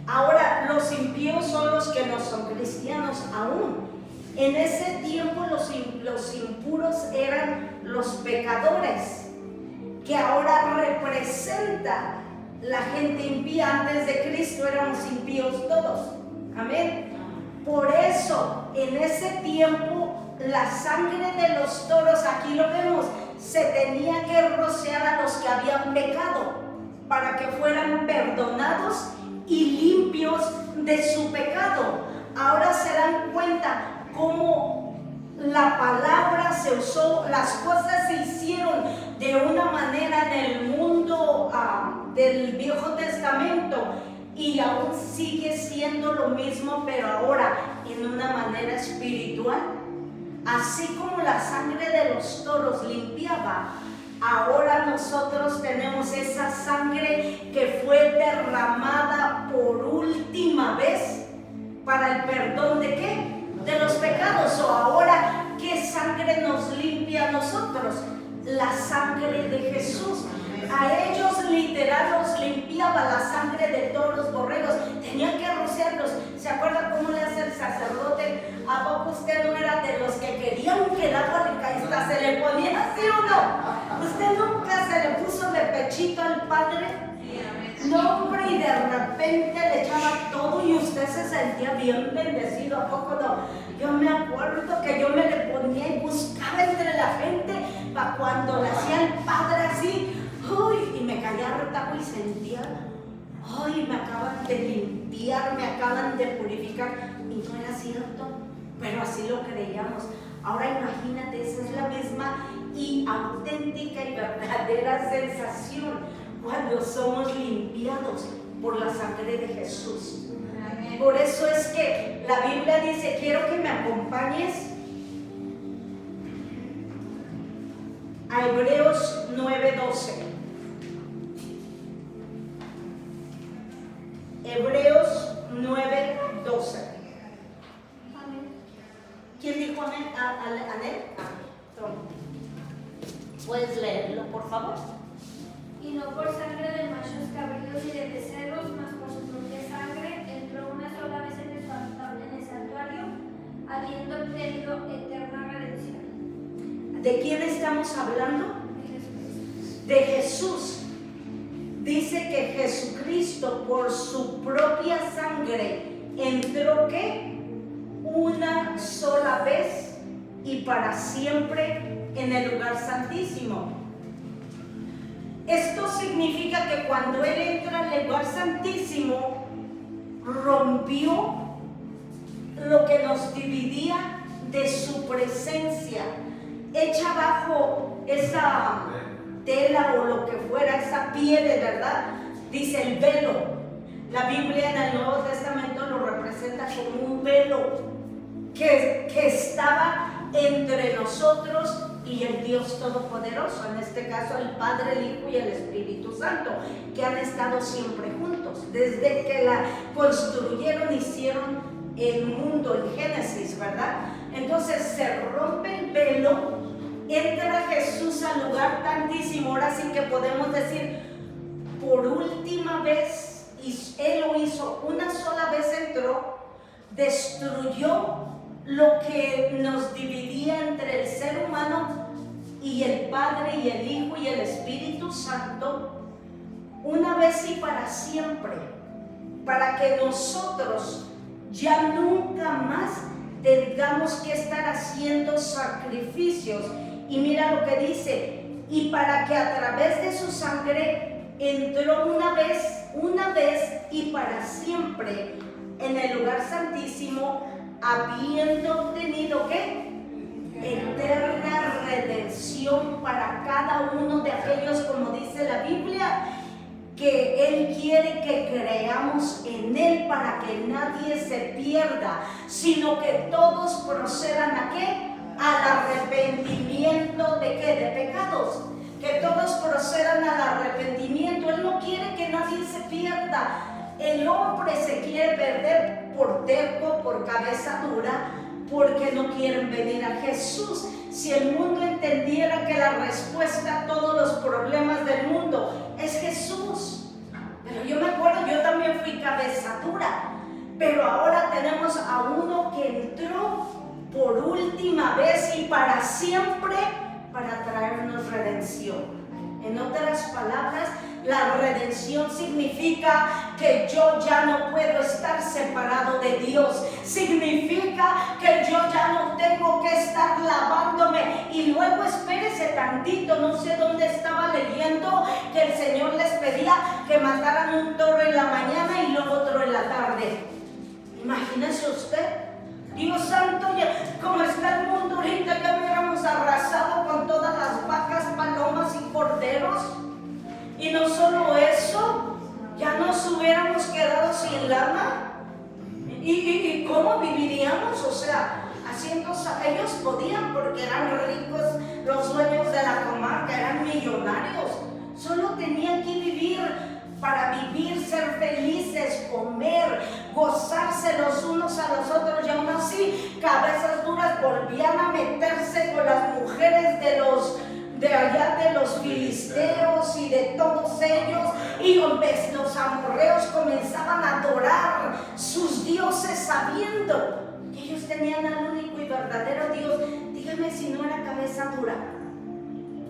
ahora los impíos son los que no son cristianos aún. En ese tiempo los impuros eran los pecadores, que ahora representa la gente impía. Antes de Cristo éramos impíos todos. Amén. Por eso, en ese tiempo, la sangre de los toros, aquí lo vemos, se tenía que rociar a los que habían pecado para que fueran perdonados y limpios de su pecado. Ahora se dan cuenta cómo la palabra se usó, las cosas se hicieron de una manera en el mundo del Viejo Testamento, y aún sigue siendo lo mismo, pero ahora en una manera espiritual. Así como la sangre de los toros limpiaba, ahora nosotros tenemos esa sangre que fue derramada por última vez para el perdón ¿de qué? De los pecados. O ahora, ¿qué sangre nos limpia a nosotros? La sangre de Jesús. A ellos literal los limpiaba la sangre de toros, borregos. Tenían que rociarlos. ¿Se acuerda cómo le hace el sacerdote? ¿A poco usted no era de los que querían que el agua le caiga? ¿Se le ponía así o no? ¿Usted nunca se le puso de pechito al Padre? No, hombre, y de repente le echaba todo y usted se sentía bien bendecido. ¿A poco no? Yo me acuerdo que yo me le ponía y buscaba entre la gente para cuando le hacía el Padre así. Uy, y me caía harta y sentía, ay, me acaban de limpiar, me acaban de purificar. Y no era cierto, pero así lo creíamos. Ahora imagínate, esa es la misma y auténtica y verdadera sensación cuando somos limpiados por la sangre de Jesús. Por eso es que la Biblia dice, quiero que me acompañes a Hebreos 9:12. Hebreos 9:12. Amén. ¿Quién dijo amén? ¿Anel? ¿Puedes leerlo, por favor? Y no por sangre de machos cabríos y de becerros, mas por su propia sangre, entró una sola vez en el santuario, habiendo obtenido eterna redención. ¿De quién estamos hablando? De Jesucristo. De Jesús. Dice que Jesucristo por su propia sangre entró ¿qué? Una sola vez y para siempre en el lugar santísimo. Esto significa que cuando Él entra al lugar santísimo, rompió lo que nos dividía de su presencia. Echa abajo esa tela o lo que fuera, esa piel, ¿verdad? Dice el velo. La Biblia en el Nuevo Testamento lo representa como un velo que estaba entre nosotros y el Dios Todopoderoso, en este caso el Padre, el Hijo y el Espíritu Santo, que han estado siempre juntos. Desde que la construyeron, hicieron el mundo en Génesis, ¿verdad? Entonces se rompe el velo, entra Jesús al lugar santísimo. Ahora sí que podemos decir, por última vez, y Él lo hizo, una sola vez entró, destruyó lo que nos dividía entre el ser humano y el Padre y el Hijo y el Espíritu Santo, una vez y para siempre, para que nosotros ya nunca más tengamos que estar haciendo sacrificios. Y mira lo que dice, y para que a través de su sangre entró una vez y para siempre en el lugar santísimo, habiendo obtenido ¿qué? Eterna redención para cada uno de aquellos, como dice la Biblia, que Él quiere que creamos en Él para que nadie se pierda, sino que todos procedan ¿a qué? Al arrepentimiento ¿de qué? De pecados. Que todos procedan al arrepentimiento. Él no quiere que nadie se pierda. El hombre se quiere perder por terco, por cabeza dura, porque no quieren venir a Jesús. Si el mundo entendiera que la respuesta a todos los problemas del mundo es Jesús. Pero yo me acuerdo, yo también fui cabeza dura, pero ahora tenemos a uno que entró por última vez y para siempre para traernos redención. En otras palabras, la redención significa que yo ya no puedo estar separado de Dios. Significa que yo ya no tengo que estar lavándome. Y luego espérese tantito, no sé dónde estaba leyendo que el Señor les pedía que mataran un toro en la mañana y luego otro en la tarde. Imagínese usted, Dios santo, ya, como está el mundo ahorita, ya hubiéramos arrasado con todas las vacas, palomas y corderos. Y no solo eso, ya nos hubiéramos quedado sin lana. ¿Y cómo viviríamos? O sea, haciendo, ellos podían porque eran ricos, los dueños de la comarca, eran millonarios. Solo tenían que vivir para vivir, ser felices, comer, gozarse los unos a los otros, y aún así, cabezas duras volvían a meterse con las mujeres de allá de los filisteos y de todos ellos, y los amorreos comenzaban a adorar sus dioses sabiendo que ellos tenían al único y verdadero Dios. Dígame si no era cabeza dura.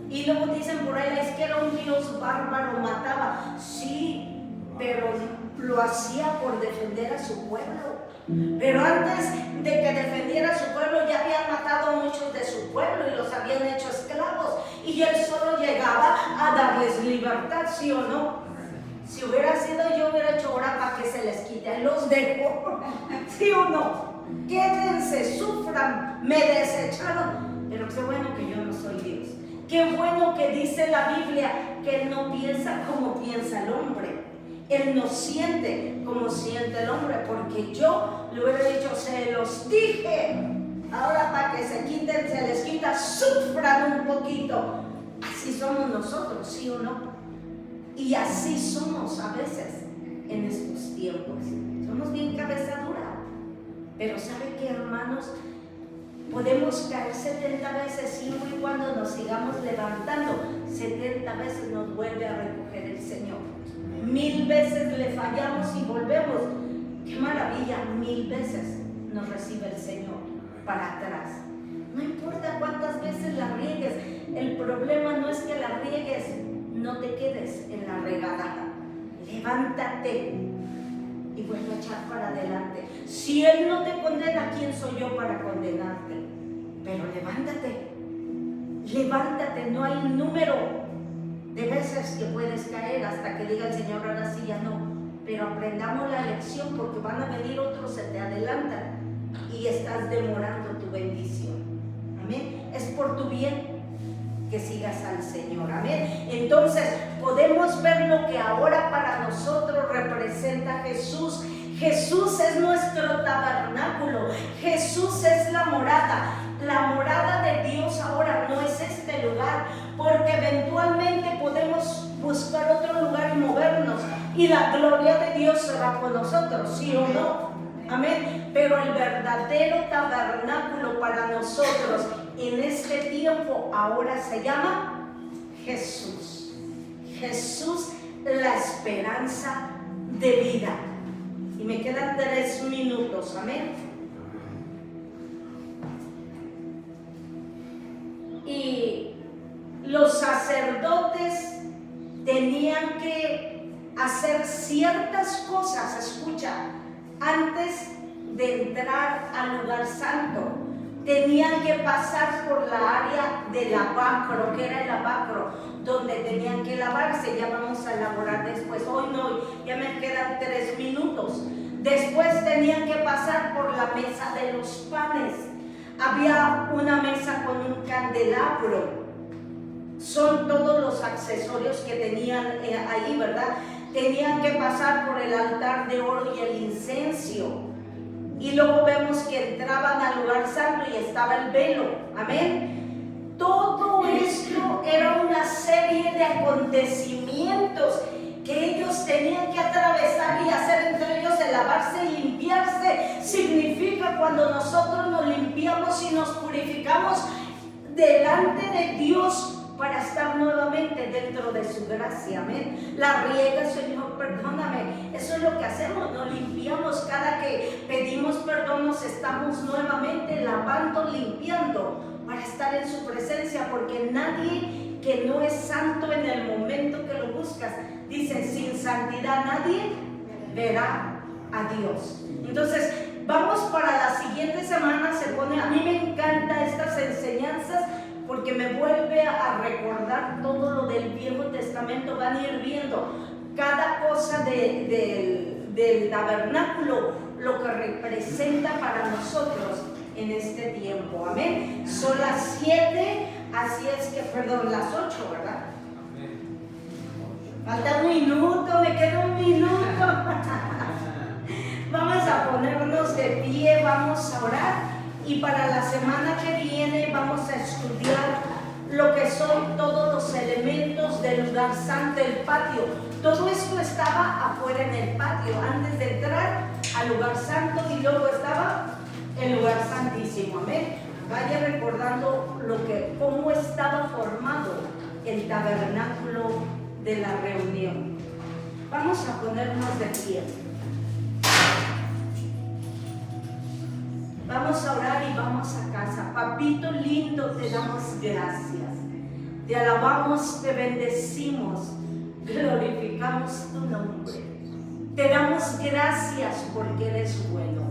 Y luego dicen por ahí, es que era un Dios bárbaro, mataba. Sí, pero lo hacía por defender a su pueblo. Pero antes de que defendiera a su pueblo, ya habían matado a muchos de su pueblo y los habían hecho esclavos. Y él solo llegaba a darles libertad, ¿sí o no? Si hubiera sido yo, hubiera hecho ahora para que se les quite. Los dejo, ¿sí o no? Quédense, sufran, me desecharon. Pero qué bueno que yo no soy Dios. Qué bueno que dice la Biblia que Él no piensa como piensa el hombre. Él no siente como siente el hombre, porque yo le hubiera dicho, se los dije. Ahora para que se quiten, se les quita, sufran un poquito. así somos nosotros, ¿sí o no? Y así somos a veces en estos tiempos. Somos bien cabeza dura. Pero ¿sabe qué, hermanos? Podemos caer 70 veces siempre y cuando nos sigamos levantando. 70 veces nos vuelve a recoger el Señor. 1000 veces le fallamos y volvemos. ¡Qué maravilla! 1000 veces nos recibe el Señor para atrás. No importa cuántas veces la riegues. El problema no es que la riegues, no te quedes en la regada. Levántate y vuelve a echar para adelante. Si Él no te condena, ¿quién soy yo para condenarte? Pero levántate, levántate. No hay número de veces que puedes caer hasta que diga el Señor, ahora sí ya no. Pero aprendamos la lección, porque van a venir otros, se te adelantan y estás demorando tu bendición. Amén. Es por tu bien que sigas al Señor. Amén. Entonces podemos ver lo que ahora para nosotros representa Jesús. Jesús es nuestro tabernáculo. Jesús es la morada. La morada de Dios ahora no es este lugar, porque eventualmente podemos buscar otro lugar y movernos, y la gloria de Dios será con nosotros, ¿sí o no? Amén. Pero el verdadero tabernáculo para nosotros en este tiempo ahora se llama Jesús. Jesús, la esperanza de vida. Y me quedan 3 minutos, amén. Y los sacerdotes tenían que hacer ciertas cosas, escucha, antes de entrar al lugar santo. Tenían que pasar por la área del lavacro, que era el lavacro, donde tenían que lavarse. Ya vamos a elaborar después. Hoy no, ya me quedan 3 minutos. Después tenían que pasar por la mesa de los panes. Había una mesa con un candelabro. Son todos los accesorios que tenían ahí, ¿verdad? Tenían que pasar por el altar de oro y el incienso. Y luego vemos que entraban al lugar santo y estaba el velo. Amén. Todo esto era una serie de acontecimientos que ellos tenían que atravesar y hacer, entre ellos el lavarse y limpiarse. Significa cuando nosotros nos limpiamos y nos purificamos delante de Dios para estar nuevamente dentro de su gracia. Amén. La riega, Señor, perdóname. Eso es lo que hacemos, nos limpiamos. Cada que pedimos perdón nos estamos nuevamente lavando, limpiando para estar en su presencia, porque nadie que no es santo en el momento que lo buscas, dice, sin santidad nadie verá a Dios. Entonces vamos para la siguiente semana. A mí me encantan estas enseñanzas porque me vuelve a recordar todo lo del Viejo Testamento. Van a ir viendo cada cosa del tabernáculo, lo que representa para nosotros en este tiempo. Amén. Son las 7, así es que, perdón, las 8, ¿verdad? Falta un minuto, me queda un minuto. Vamos a ponernos de pie, vamos a orar. Y para la semana que viene vamos a estudiar lo que son todos los elementos del lugar santo, el patio. Todo esto estaba afuera en el patio, antes de entrar al lugar santo, y luego estaba el lugar santísimo. Amén. Vaya recordando cómo estaba formado el tabernáculo de la reunión. Vamos a ponernos de pie. Vamos a orar y vamos a casa. Papito lindo, te damos gracias. Te alabamos, te bendecimos, glorificamos tu nombre. Te damos gracias porque eres bueno.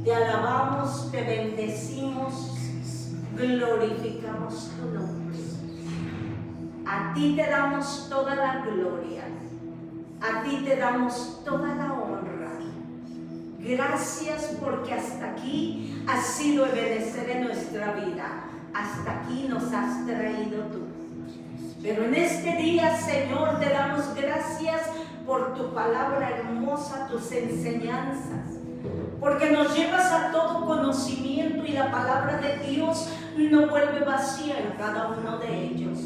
Te alabamos, te bendecimos, glorificamos tu nombre. A ti te damos toda la gloria. A ti te damos toda la honra. Gracias porque hasta aquí has sido ebenecer en nuestra vida. Hasta aquí nos has traído tú. Pero en este día, Señor, te damos gracias por tu palabra hermosa, tus enseñanzas. Porque nos llevas a todo conocimiento y la palabra de Dios no vuelve vacía en cada uno de ellos.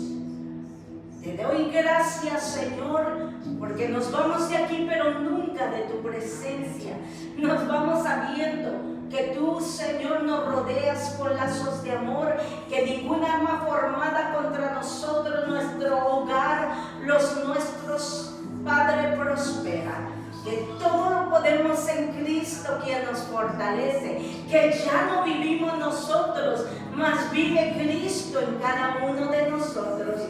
Te doy gracias, Señor, porque nos vamos de aquí, pero nunca de tu presencia. Nos vamos sabiendo que tú, Señor, nos rodeas con lazos de amor, que ninguna arma formada contra nosotros, nuestro hogar, nuestros padres prospera. Que todo lo podemos en Cristo quien nos fortalece, que ya no vivimos nosotros, mas vive Cristo en cada uno de nosotros.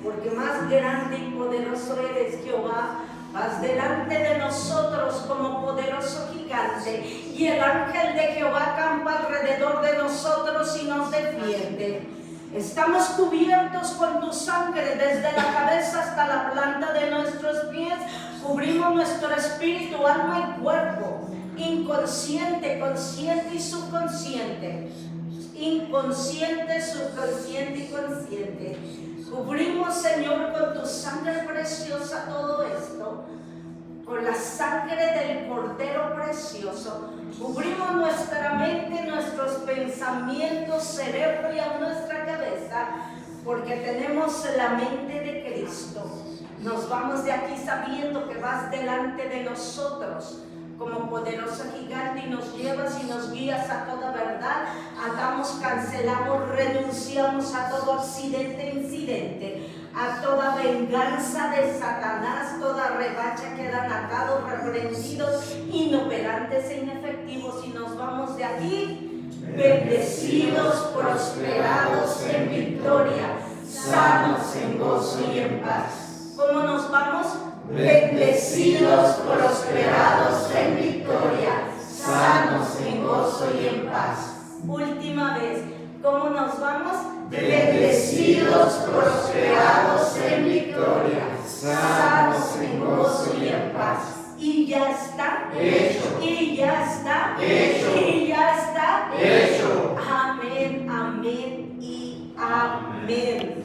Porque más grande y poderoso eres, Jehová. Vas delante de nosotros como poderoso gigante, y el ángel de Jehová campa alrededor de nosotros y nos defiende. Estamos cubiertos con tu sangre desde la cabeza hasta la planta de nuestros pies. Cubrimos nuestro espíritu, alma y cuerpo, inconsciente, consciente y subconsciente. Inconsciente, subconsciente y consciente. Cubrimos, Señor, con tu sangre preciosa todo esto, con la sangre del Cordero precioso. Cubrimos nuestra mente, nuestros pensamientos, cerebro y aún nuestra cabeza, porque tenemos la mente de Cristo. Nos vamos de aquí sabiendo que vas delante de nosotros como poderoso gigante y nos llevas y nos guías a toda verdad. Atamos, cancelamos, renunciamos a todo accidente, incidente, a toda venganza de Satanás, toda revancha, quedan atados, reprendidos, inoperantes e inefectivos, y nos vamos de aquí bendecidos, prosperados en victoria, sanos en gozo y en paz. ¿Cómo nos vamos? Bendecidos, prosperados en victoria, sanos en gozo y en paz. Última vez, ¿cómo nos vamos? Bendecidos, prosperados en victoria, sanos en gozo y en paz. Y ya está hecho. Y ya está hecho. Y ya está hecho. Amén, amén y amén.